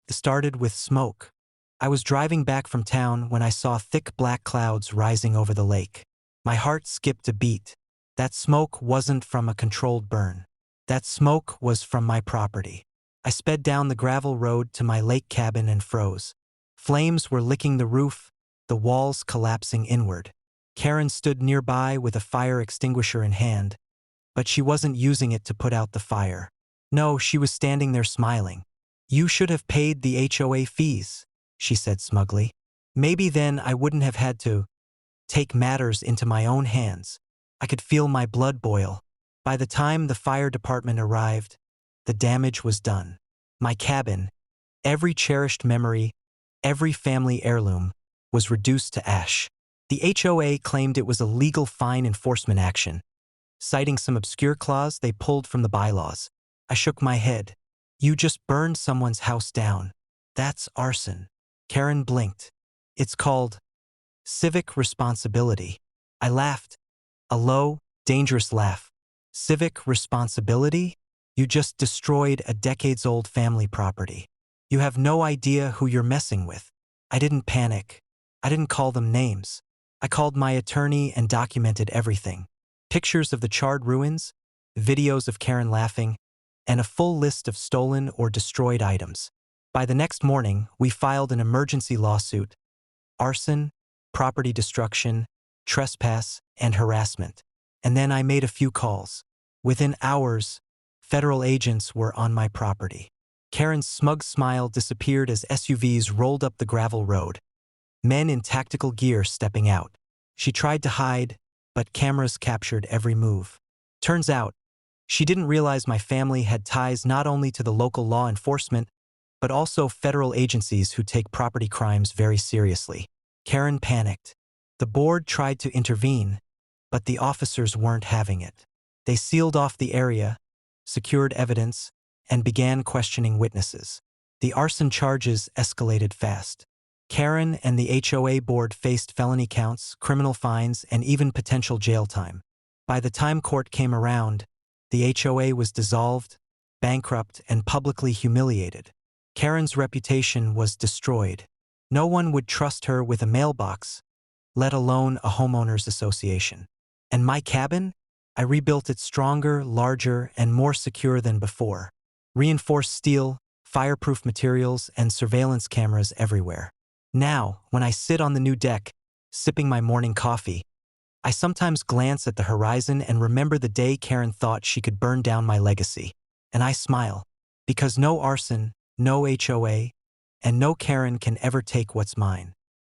It started with smoke. I was driving back from town when I saw thick black clouds rising over the lake. My heart skipped a beat. That smoke wasn't from a controlled burn. That smoke was from my property. I sped down the gravel road to my lake cabin and froze. Flames were licking the roof, the walls collapsing inward. Karen stood nearby with a fire extinguisher in hand, but she wasn't using it to put out the fire. No, she was standing there smiling. "You should have paid the HOA fees," she said smugly. "Maybe then I wouldn't have had to take matters into my own hands." I could feel my blood boil. By the time the fire department arrived, the damage was done. My cabin, every cherished memory, every family heirloom, was reduced to ash. The HOA claimed it was a legal fine enforcement action, citing some obscure clause they pulled from the bylaws. I shook my head. "You just burned someone's house down. That's arson." Karen blinked. "It's called civic responsibility." I laughed, a low, dangerous laugh. "Civic responsibility? You just destroyed a decades-old family property. You have no idea who you're messing with." I didn't panic. I didn't call them names. I called my attorney and documented everything. Pictures of the charred ruins, videos of Karen laughing, and a full list of stolen or destroyed items. By the next morning, we filed an emergency lawsuit: arson, property destruction, trespass, and harassment. And then I made a few calls. Within hours, federal agents were on my property. Karen's smug smile disappeared as SUVs rolled up the gravel road, men in tactical gear stepping out. She tried to hide, but cameras captured every move. Turns out, she didn't realize my family had ties not only to the local law enforcement, but also federal agencies who take property crimes very seriously. Karen panicked. The board tried to intervene, but the officers weren't having it. They sealed off the area, secured evidence, and began questioning witnesses. The arson charges escalated fast. Karen and the HOA board faced felony counts, criminal fines, and even potential jail time. By the time court came around, the HOA was dissolved, bankrupt, and publicly humiliated. Karen's reputation was destroyed. No one would trust her with a mailbox, let alone a homeowners association. And my cabin? I rebuilt it stronger, larger, and more secure than before. Reinforced steel, fireproof materials, and surveillance cameras everywhere. Now, when I sit on the new deck, sipping my morning coffee, I sometimes glance at the horizon and remember the day Karen thought she could burn down my legacy. And I smile, because no arson, no HOA, and no Karen can ever take what's mine.